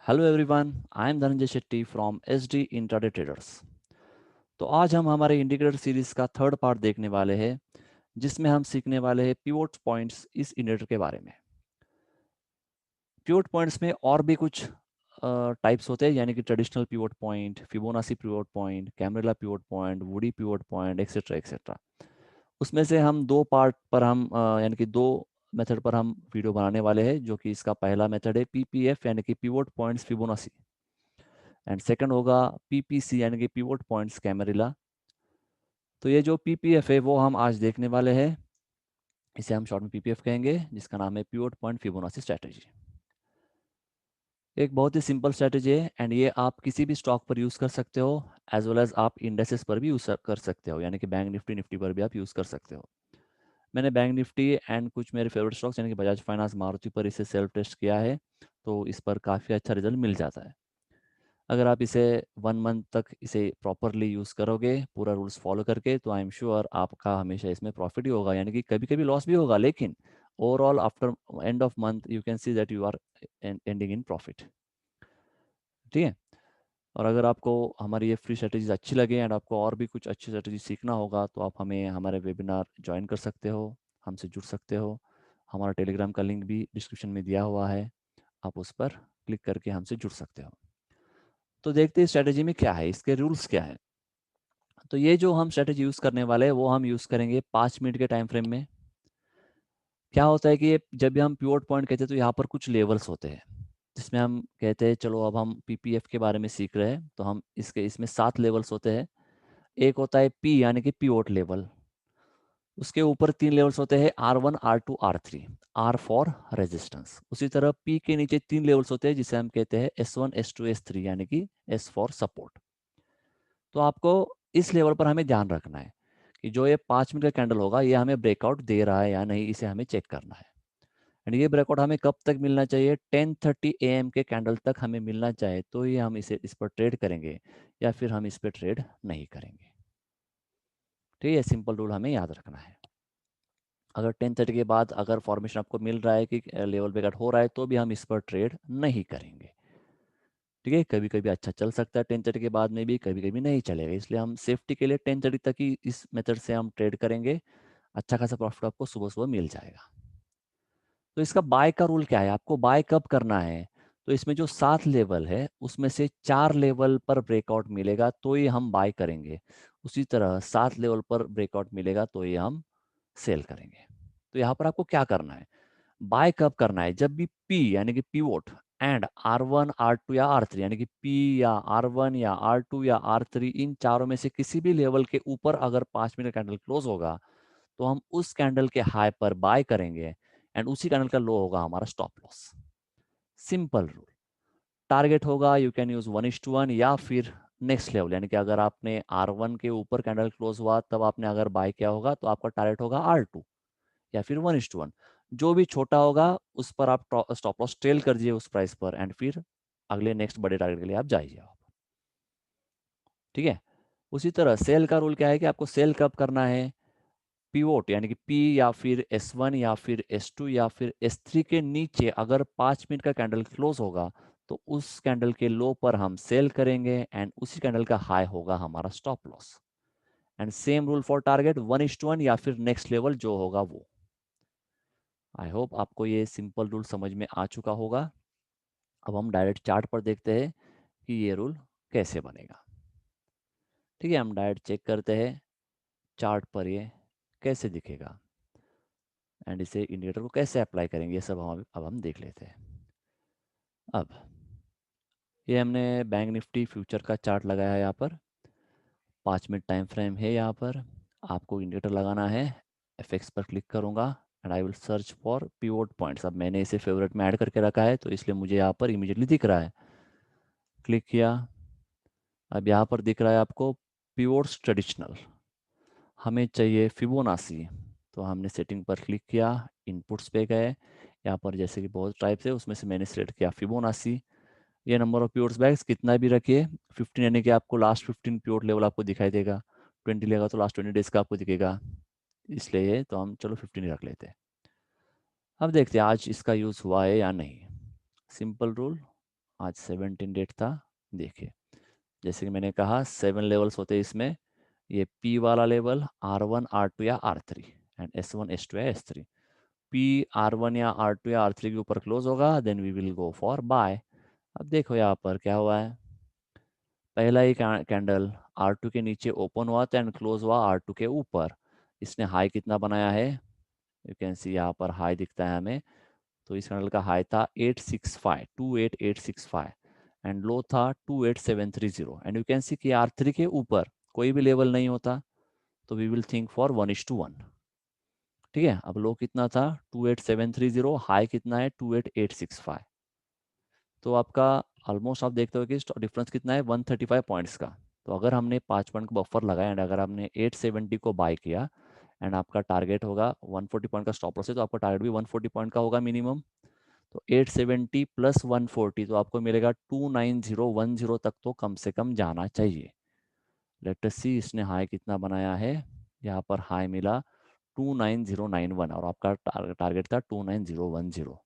Hello everyone, I am Dhananjay Shetty from SD intraday traders. तो आज हम हमारे इंडिकेटर सीरीज का थर्ड पार्ट देखने वाले हैं, जिसमें हम सीखने वाले हैं पिवोट पॉइंट्स इस इंडिकेटर के बारे में। पिवोट पॉइंट्स में और भी कुछ टाइप्स होते हैं, यानी कि traditional pivot point, Fibonacci pivot point, Camarilla pivot point, Woodie pivot point, etcetera etcetera. उसमें से हम दो पार्ट पर यानी कि दो मेथड पर हम वीडियो बनाने वाले हैं, जो कि इसका पहला मेथड है पीपीएफ यानी कि pivot points Fibonacci, and second होगा पीपीसी यानी कि पिवोट पॉइंट्स कैमरिला। तो ये जो पीपीएफ है वो हम आज देखने वाले हैं। इसे हम शॉर्ट में पीपीएफ कहेंगे, जिसका नाम है पिवोट पॉइंट फिबोनाची स्ट्रैटेजी। एक बहुत ही सिंपल स्ट्रैटेजी है, एंड ये आप किसी भी स्टॉक पर यूज़ कर सकते हो, एज वेल एज आप इंडेसेस पर भी यूज़ कर सकते हो, यानी कि बैंक निफ्टी निफ्टी पर भी आप यूज़ कर सकते हो। मैंने बैंक निफ्टी एंड कुछ मेरे फेवरेट स्टॉक्स यानी कि बजाज फाइनेंस, मारुति पर इसे सेल्फ टेस्ट किया है, तो इस पर काफ़ी अच्छा रिजल्ट मिल जाता है। अगर आप इसे 1 मंथ तक इसे प्रॉपरली यूज़ करोगे, पूरा रूल्स फॉलो करके, तो आई एम श्योर आपका हमेशा इसमें प्रॉफिट ही होगा, यानी कि कभी कभी लॉस भी होगा, लेकिन overall after end of month you can see that you are ending in profit. ठीक है। और अगर आपको हमारी ये फ्री स्ट्रेटेजीज अच्छी लगे एंड आपको और भी कुछ अच्छी स्ट्रेटेजी सीखना होगा, तो आप हमें हमारे वेबिनार ज्वाइन कर सकते हो, हमसे जुड़ सकते हो। हमारा टेलीग्राम का लिंक भी डिस्क्रिप्शन में दिया हुआ है, आप उस पर क्लिक करके हमसे जुड़ सकते हो। तो देखते हैं स्ट्रेटेजी में क्या है, इसके रूल्स क्या है। तो ये जो हम स्ट्रेटेजी यूज़ करने वाले हैं वो हम यूज़ करेंगे 5 मिनट के टाइम फ्रेम में। क्या होता है कि जब भी हम पिवोट पॉइंट कहते हैं तो यहाँ पर कुछ लेवल्स होते हैं, जिसमें हम कहते हैं चलो अब हम पीपीएफ के बारे में सीख रहे हैं, तो हम इसमें 7 लेवल्स होते हैं। एक होता है पी यानी कि पिवोट लेवल, उसके ऊपर 3 लेवल्स होते हैं R1 R2 R3, are for resistance. उसी तरह पी के नीचे 3 लेवल्स होते हैं, जिसे हम कहते हैं S1 S2 S3 यानी कि S फॉर सपोर्ट। तो आपको इस लेवल पर हमें ध्यान रखना है कि जो ये 5 मिनट का कैंडल होगा, ये हमें ब्रेकआउट दे रहा है या नहीं, इसे हमें चेक करना है। एंड ये ब्रेकआउट हमें कब तक मिलना चाहिए? 10:30 AM के कैंडल तक हमें मिलना चाहिए, तो ये हम इस पर ट्रेड करेंगे, या फिर हम इस पर ट्रेड नहीं करेंगे। ठीक है, सिंपल रूल हमें याद रखना है। अगर 10:30 के बाद अगर फॉर्मेशन आपको मिल रहा है कि लेवल ब्रेकआउट हो रहा है, तो भी हम इस पर ट्रेड नहीं करेंगे। ठीक है, कभी कभी अच्छा चल सकता है 10:30 के बाद में भी, कभी कभी नहीं चलेगा, इसलिए हम सेफ्टी के लिए 10:30 तक ही इस मेथड से हम ट्रेड करेंगे। अच्छा खासा प्रॉफिट आपको सुबह सुबह मिल जाएगा। तो इसका बाय का रूल क्या है, आपको बाय कब करना है? तो इसमें जो 7 लेवल है, उसमें से 4 लेवल पर ब्रेकआउट मिलेगा तो ये हम बाय करेंगे। उसी तरह 7 लेवल पर ब्रेकआउट मिलेगा तो ये हम सेल करेंगे। तो यहाँ पर आपको क्या करना है, बाय कब करना है? जब भी पी यानी कि पीवोट एंड R1 R2 या R3 यानी कि पी या R1 या R2 या R3, इन चारों में से किसी भी लेवल के ऊपर अगर 5 मिनट कैंडल क्लोज होगा, तो हम उस कैंडल के हाई पर बाय करेंगे, एंड उसी कैंडल का लो होगा हमारा stop loss. Simple rule. Target होगा यू कैन यूज 1:1, या फिर नेक्स्ट लेवल, यानी कि अगर आपने R1 के ऊपर कैंडल क्लोज हुआ तब आपने अगर बाय किया होगा, तो आपका टारगेट होगा R2, या फिर 1:1। जो भी छोटा होगा उस पर आप स्टॉप लॉस ट्रेल कर दीजिए उस प्राइस पर, एंड फिर अगले नेक्स्ट बड़े टारगेट के लिए आप जाइए आप। ठीक है। उसी तरह सेल का रूल क्या है कि आपको सेल कब करना है? पीवोट यानी कि पी या फिर S1 या फिर S2 या फिर S3 के नीचे अगर 5 मिनट का कैंडल क्लोज होगा, तो उस कैंडल के लो पर हम सेल करेंगे, एंड उसी कैंडल का हाई होगा हमारा stop loss. And same rule for target 1:1 या फिर नेक्स्ट लेवल जो होगा वो। आई होप आपको ये सिंपल रूल समझ में आ चुका होगा। अब हम डायरेक्ट चार्ट पर देखते हैं कि ये रूल कैसे बनेगा। ठीक है, हम डायरेक्ट चेक करते हैं चार्ट पर ये कैसे दिखेगा, एंड इसे इंडिकेटर को कैसे अप्लाई करेंगे, ये सब अब हम देख लेते हैं। अब ये हमने बैंक निफ्टी फ्यूचर का चार्ट लगाया है, यहाँ पर 5 मिनट टाइम फ्रेम है। यहाँ पर आपको इंडिकेटर लगाना है। FX पर क्लिक करूँगा and I will search for pivot points. अब मैंने इसे फेवरेट में ऐड करके रखा है, तो इसलिए मुझे यहाँ पर इमीडिएटली दिख रहा है। क्लिक किया, अब यहाँ पर दिख रहा है आपको पिवोट्स ट्रेडिशनल। हमें चाहिए फिबोनाची, तो हमने सेटिंग पर क्लिक किया, इनपुट्स पे गए। यहाँ पर जैसे कि बहुत टाइप्स है, उसमें से मैंने सेलेक्ट किया फिबोनाची। ये नंबर ऑफ प्योर्स बैग्स कितना भी रखिए, 15, यानी कि आपको लास्ट 15 प्योर लेवल आपको दिखाई देगा। 20 लेगा तो लास्ट 20 डेज का आपको दिखेगा, इसलिए ये तो हम चलो 15 ही रख लेते हैं। अब देखते हैं आज इसका यूज़ हुआ है या नहीं। सिंपल रूल, आज 17 डेट था। देखिए जैसे कि मैंने कहा 7 लेवल्स होते हैं इसमें, ये P वाला लेवल R1 R2 या R3 एंड S1 S2 या S3। P R1 या R2 या R3 के ऊपर क्लोज होगा then we will go for buy. अब देखो यहाँ पर क्या हुआ है, पहला ही कैंडल R2 के नीचे ओपन हुआ था एंड क्लोज हुआ R2 के ऊपर। इसने हाई कितना बनाया है, यू कैन सी यहाँ पर हाई दिखता है हमें। तो इस कैंडल का हाई था 865 28865 एंड लो था 28730 एंड यू कैन सी कि R3 के ऊपर कोई भी लेवल नहीं होता तो वी विल थिंक फॉर 1:1। ठीक है, अब लो कितना था 28730, हाई कितना है 28865। तो आपका ऑलमोस्ट आप देखते हो कि डिफरेंस कितना है 135 पॉइंट्स का। तो अगर हमने 5 पॉइंट का बफर लगाया एंड अगर हमने 870 को बाय किया एंड आपका टारगेट होगा 140 पॉइंट का स्टॉप लॉस है, तो आपका टारगेट भी 140 पॉइंट का होगा मिनिमम। तो 870 प्लस 140 तो आपको मिलेगा 29010 तक तो कम से कम जाना चाहिए। लेट अस सी इसने हाई कितना बनाया है, यहाँ पर हाई मिला 29091 और आपका टारगेट था 29010।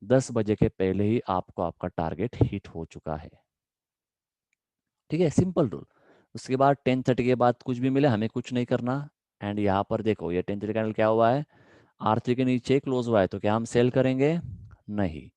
10 बजे के पहले ही आपको आपका टारगेट हिट हो चुका है। ठीक है, सिंपल रूल। उसके बाद 10:30 के बाद कुछ भी मिले हमें कुछ नहीं करना। एंड यहाँ पर देखो ये 10:30 कैंडल क्या हुआ है, R3 के नीचे क्लोज हुआ है, तो क्या हम सेल करेंगे? नहीं।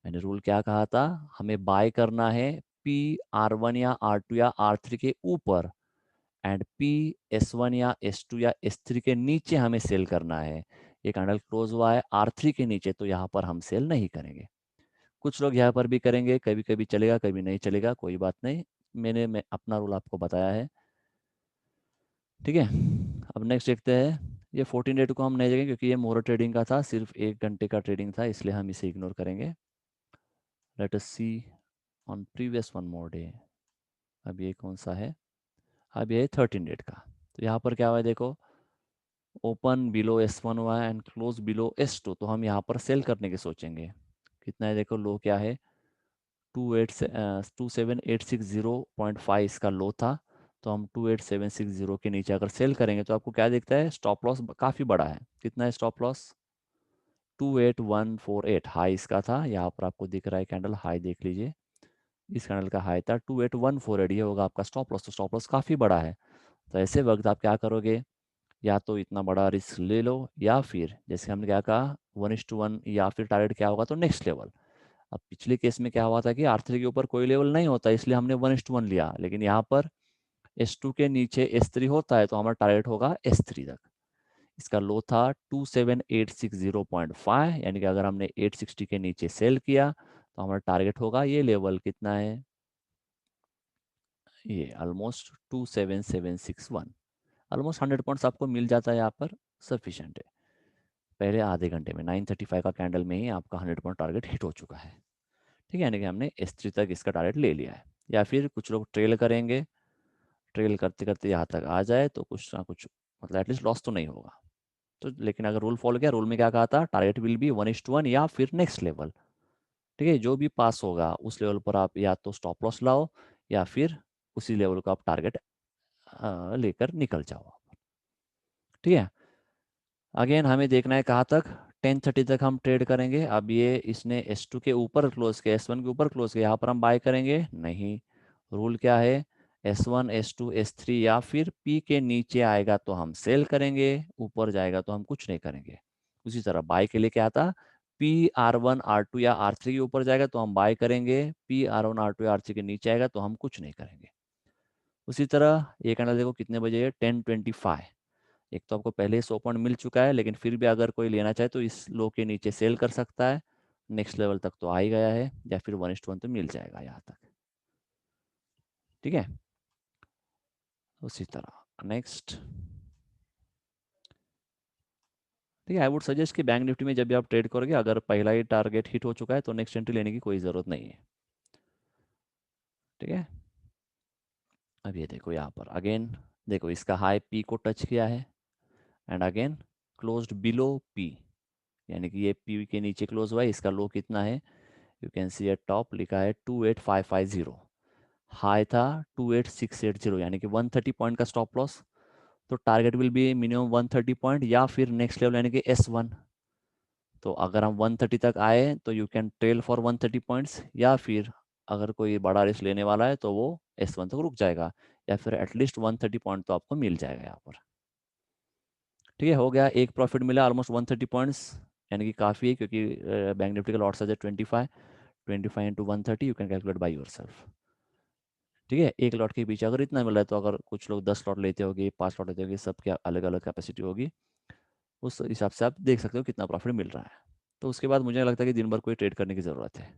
मैंने रूल क्या कहा था, हमें बाय करना है P R1 या R2 या R3 के ऊपर एंड P S1 या S2 या S3 के नीचे हमें सेल करना है। ये कैंडल क्लोज हुआ है R3 के नीचे, तो यहाँ पर हम सेल नहीं करेंगे। कुछ लोग यहाँ पर भी करेंगे, कभी कभी चलेगा कभी नहीं चलेगा, कोई बात नहीं। मैं अपना रूल आपको बताया है। ठीक है, अब नेक्स्ट देखते हैं। ये 14 डेट को हम नहीं देखेंगे क्योंकि ये मोरो ट्रेडिंग का था, सिर्फ 1 घंटे का ट्रेडिंग था, इसलिए हम इसे इग्नोर करेंगे। Let us see on previous one more day. अब ये कौन सा है, अब ये 13 डेट का। तो यहाँ पर क्या हुआ है देखो, ओपन बिलो S1 हुआ है एंड क्लोज बिलो S2, तो हम यहाँ पर सेल करने के सोचेंगे। कितना है देखो, लो क्या है 27860.5 इसका लो था। तो हम 28760 के नीचे अगर सेल करेंगे तो आपको क्या दिखता है, स्टॉप लॉस काफ़ी बड़ा है। कितना है स्टॉप लॉस 28148, हाई इसका था, यहाँ पर आपको दिख रहा है कैंडल हाई देख लीजिए। इस कैंडल का हाई था 28148, ये होगा आपका स्टॉप लॉस। तो स्टॉप लॉस काफ़ी बड़ा है। तो ऐसे वक्त आप क्या करोगे, या तो इतना बड़ा रिस्क ले लो या फिर जैसे हमने क्या कहा 1:1, या फिर टारगेट क्या होगा तो नेक्स्ट लेवल। अब पिछले केस में क्या हुआ था कि R3 के ऊपर कोई लेवल नहीं होता, इसलिए हमने 1:1 लिया, लेकिन यहाँ पर S2 के नीचे S3 होता है, तो हमारा टारगेट होगा S3 तक। इसका लो था 27860.5, यानी कि अगर हमने 860 के नीचे सेल किया तो हमारा टारगेट होगा ये लेवल कितना है, ये ऑलमोस्ट 27761। ऑलमोस्ट 100 पॉइंट्स आपको मिल जाता है यहाँ पर, सफिशिएंट है। पहले आधे घंटे में 9:35 का कैंडल में ही आपका 100 पॉइंट टारगेट हिट हो चुका है। ठीक है, यानी कि हमने S3 तक इसका टारगेट ले लिया है। या फिर कुछ लोग ट्रेल करेंगे, ट्रेल करते करते यहाँ तक आ जाए तो कुछ ना कुछ मतलब एटलीस्ट लॉस तो नहीं होगा। तो लेकिन अगर रूल फॉलो किया, रूल में क्या कहा था, टारगेट विल बी 1:1 या फिर नेक्स्ट लेवल। ठीक है, जो भी पास होगा उस लेवल पर आप या तो स्टॉप लॉस लाओ या फिर उसी लेवल को आप टारगेट लेकर निकल जाओ। ठीक है, अगेन हमें देखना है कहाँ तक, 10:30 तक हम ट्रेड करेंगे। अब ये इसने S2 के ऊपर क्लोज किया, S1 के ऊपर क्लोज किया, यहाँ पर हम बाय करेंगे नहीं। रूल क्या है, S1 S2 S3 या फिर P के नीचे आएगा तो हम सेल करेंगे, ऊपर जाएगा तो हम कुछ नहीं करेंगे। उसी तरह बाय के लिए क्या था, P R1 R2 या R3 के ऊपर जाएगा तो हम बाय करेंगे, P R1 R2 या R3 के नीचे आएगा तो हम कुछ नहीं करेंगे। उसी तरह ये कैंडल देखो कितने बजे है, 10:25। एक तो आपको पहले ही 100 पॉइंट मिल चुका है, लेकिन फिर भी अगर कोई लेना चाहे तो इस लो के नीचे सेल कर सकता है। नेक्स्ट लेवल तक तो आ ही गया है, या फिर 1:1 तो मिल जाएगा यहाँ तक। ठीक है, उसी तरह नेक्स्ट। ठीक है, आई वुड सजेस्ट कि बैंक निफ्टी में जब भी आप ट्रेड करोगे, अगर पहला ही टारगेट हिट हो चुका है तो नेक्स्ट एंट्री लेने की कोई ज़रूरत नहीं है। ठीक है, अब ये देखो यहाँ पर अगेन देखो इसका हाई पी को टच किया है and again closed below P, यानी कि ये पी के नीचे क्लोज हुआ है। इसका लो कितना है, you can C eight top लिखा है 28550, हाई था 28680, यानी कि 130 पॉइंट का स्टॉप लॉस। तो target will be minimum 130 point या फिर नेक्स्ट लेवल यानी कि S1। तो अगर हम 130 तक आए तो you can trail for 130 points, या फिर अगर कोई बड़ा रिस्क लेने वाला है तो वो S1 तक रुक जाएगा, या फिर एटलीस्ट 130 पॉइंट तो आपको मिल जाएगा यहाँ पर। ठीक है, हो गया, एक प्रॉफिट मिला ऑलमोस्ट 130 पॉइंट्स, यानी कि काफ़ी है, क्योंकि बैंक निफ्टी का लॉट साइज है 25 into 130, you can calculate by your self. ठीक है, एक लॉट के पीछे अगर इतना मिल रहा है, तो अगर कुछ लोग 10 लॉट लेते होंगे, 5 लॉट लेते होंगे, सबके अलग अलग कैपेसिटी होगी, उस हिसाब से आप देख सकते हो कितना प्रॉफिट मिल रहा है। तो उसके बाद मुझे लगता है कि दिन भर कोई ट्रेड करने की ज़रूरत है।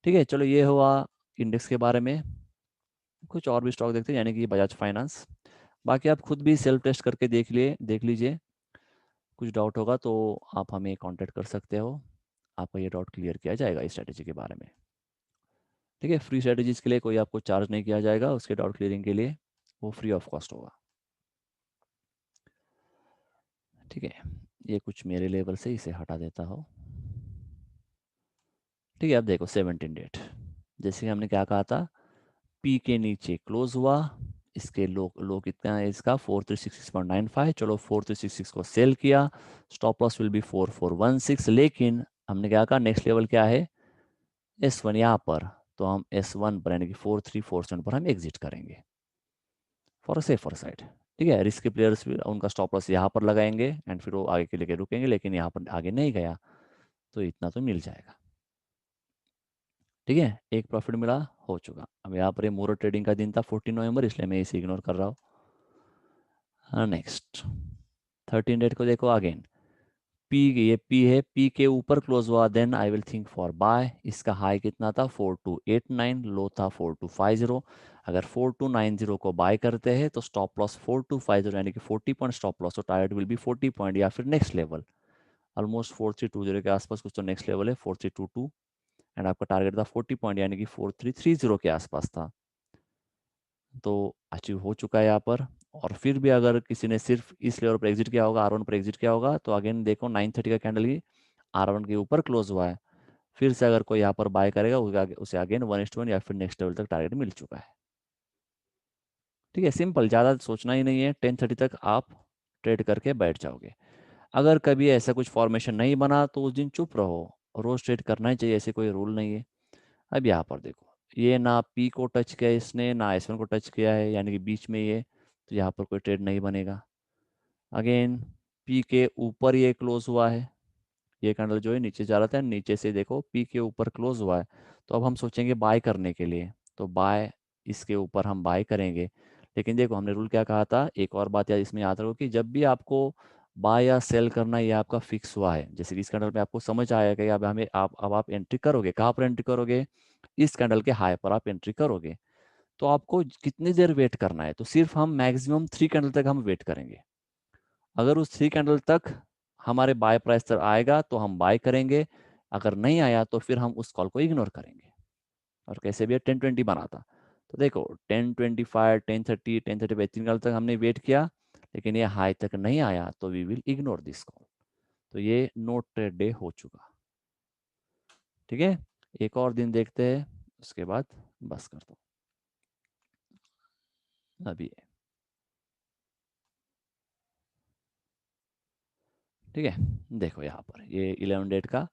ठीक है, चलो ये हुआ इंडेक्स के बारे में। कुछ और भी स्टॉक देखते हैं, यानी कि बजाज फाइनेंस। बाकी आप खुद भी सेल्फ टेस्ट करके देख लीजिए, कुछ डाउट होगा तो आप हमें कांटेक्ट कर सकते हो, आपका ये डाउट क्लियर किया जाएगा इस स्ट्रैटेजी के बारे में। ठीक है, फ्री स्ट्रैटेजीज के लिए कोई आपको चार्ज नहीं किया जाएगा, उसके डाउट क्लियरिंग के लिए वो फ्री ऑफ कॉस्ट होगा। ठीक है, ये कुछ मेरे लेवल से इसे हटा देता हो। ठीक है, अब देखो 17 डेट, जैसे कि हमने क्या कहा था, पी के नीचे क्लोज हुआ, इसके लो कितना है इसका 4366.95, चलो 4366 को सेल किया, स्टॉप लॉस विल बी 4416, लेकिन हमने क्या कहा नेक्स्ट लेवल क्या है S1 यहाँ पर, तो हम S1 पर यानी कि 4347 पर हम एग्जिट करेंगे फॉर अ सेफर साइड। ठीक है, रिस्की प्लेयर्स भी उनका स्टॉप लॉस यहाँ पर लगाएंगे एंड फिर वो आगे के लेके रुकेंगे, लेकिन यहाँ पर आगे नहीं गया तो इतना तो मिल जाएगा। ठीक है, एक प्रॉफिट मिला, हो चुका। अब यहाँ पर ये मोरो ट्रेडिंग का दिन था 14 नवंबर, इसलिए मैं इसे इग्नोर कर रहा हूँ। हाँ, नेक्स्ट 13 डेट को देखो अगेन, पी, ये पी है, पी के ऊपर क्लोज हुआ, then I will think for buy. इसका हाई कितना था 4289, लो था 4250। अगर 4290 को बाय करते हैं तो स्टॉप लॉस 4250 यानी कि 40 पॉइंट स्टॉप लॉस, तो टारगेट विल बी 40 पॉइंट या फिर नेक्स्ट लेवल ऑलमोस्ट 4320 के आसपास, कुछ तो नेक्स्ट लेवल है 4322, एंड आपका टारगेट था 40 पॉइंट यानी कि 4330 के आसपास था, तो अचीव हो चुका है यहाँ पर। और फिर भी अगर किसी ने सिर्फ इस लेवल पर एग्जिट किया होगा, R1 पर एग्जिट किया होगा, तो अगेन देखो 930 का कैंडल ही R1 के ऊपर क्लोज हुआ है, फिर से अगर कोई यहाँ पर बाय करेगा उसे अगेन 1:1 या फिर नेक्स्ट लेवल तक टारगेट मिल चुका है। ठीक है, सिंपल, ज़्यादा सोचना ही नहीं है, 10:30 तक आप ट्रेड करके बैठ जाओगे। अगर कभी ऐसा कुछ फॉर्मेशन नहीं बना तो उस दिन चुप रहो, रोज ट्रेड करना ही चाहिए, ऐसे कोई रूल नहीं है। अब यहाँ पर देखो, ये ना पी को टच किया है इसने, ना S1 को टच किया है, यानी कि बीच में ये, तो यहाँ पर कोई ट्रेड नहीं बनेगा। अगेन पी के ऊपर ये क्लोज हुआ है, ये कैंडल जो है नीचे जा रहा था, नीचे से देखो पी के ऊपर क्लोज हुआ है, तो अब हम सोचेंगे बाय करने के लिए, तो बाय, इसके ऊपर हम बाय करेंगे। लेकिन देखो हमने रूल क्या कहा था, एक और बात याद इसमें याद रखो कि जब भी आपको बाय या सेल करना, ये आपका फिक्स हुआ है, जैसे कि इस कैंडल में आपको समझ आया कि अब हमें आप एंट्री करोगे, कहाँ पर एंट्री करोगे, इस कैंडल के हाई पर आप एंट्री करोगे, तो आपको कितनी देर वेट करना है, तो सिर्फ हम मैक्सिमम 3 कैंडल तक हम वेट करेंगे। अगर उस 3 कैंडल तक हमारे बाय प्राइस तक आएगा तो हम बाय करेंगे, अगर नहीं आया तो फिर हम उस कॉल को इग्नोर करेंगे। और कैसे भी 10:20 बना था, तो देखो 10:25, 10:30, 10:35 3 कैंडल तक हमने वेट किया, लेकिन ये हाई तक नहीं आया, तो we will ignore this call. तो ये नो ट्रेड डे हो चुका। ठीक है, एक और दिन देखते हैं, उसके बाद बस कर दो अभी। ठीक है, देखो यहाँ पर ये 11 डेट का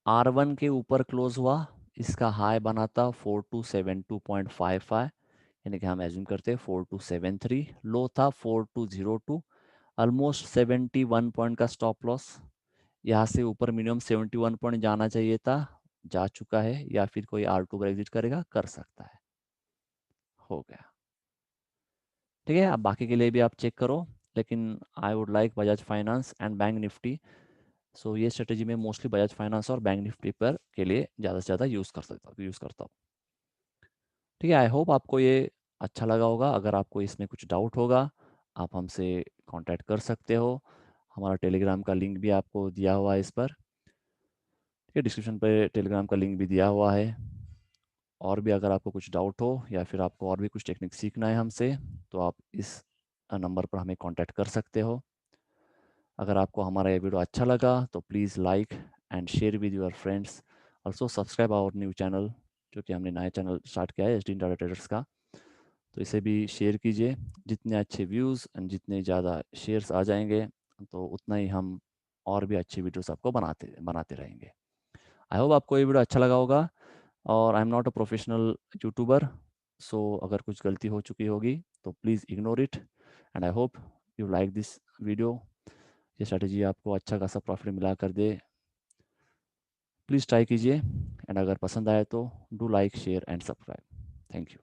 R1 के ऊपर क्लोज हुआ, इसका हाई बना था 4272.55, यानी कि हम एज्यूम करते हैं 4273, लो था 4202, ऑलमोस्ट 71 पॉइंट का स्टॉप लॉस, यहाँ से ऊपर मिनिमम 71 पॉइंट जाना चाहिए था, जा चुका है, या फिर कोई R2 पर एग्जिट करेगा कर सकता है, हो गया। ठीक है, अब बाकी के लिए भी आप चेक करो, लेकिन I would like Bajaj finance and bank Nifty, so ये स्ट्रेटेजी में मोस्टली बजाज फाइनेंस और बैंक निफ्टी पर के लिए ज़्यादा से ज़्यादा यूज़ करता हूँ। ठीक है, आई होप आपको ये अच्छा लगा होगा। अगर आपको इसमें कुछ डाउट होगा, आप हमसे कांटेक्ट कर सकते हो, हमारा टेलीग्राम का लिंक भी आपको दिया हुआ है इस पर। ठीक है, डिस्क्रिप्शन पे टेलीग्राम का लिंक भी दिया हुआ है। और भी अगर आपको कुछ डाउट हो या फिर आपको और भी कुछ टेक्निक सीखना है हमसे, तो आप इस नंबर पर हमें कांटेक्ट कर सकते हो। अगर आपको हमारा ये वीडियो अच्छा लगा तो please like and share with your friends, also subscribe our new channel, जो कि हमने नया चैनल स्टार्ट किया है एच डी इंडिया ट्रेडर्स का, तो इसे भी शेयर कीजिए। जितने अच्छे व्यूज़ एंड जितने ज़्यादा शेयर्स आ जाएंगे, तो उतना ही हम और भी अच्छी वीडियोस आपको बनाते बनाते रहेंगे। आई होप आपको ये वीडियो अच्छा लगा होगा। और I am not a professional YouTuber, so अगर कुछ गलती हो चुकी होगी तो please ignore it, and I hope you like this video. ये स्ट्रैटेजी आपको अच्छा खासा प्रॉफिट मिला कर दे। प्लीज़ ट्राई कीजिए, एंड अगर पसंद आए तो do like, share and subscribe. Thank you.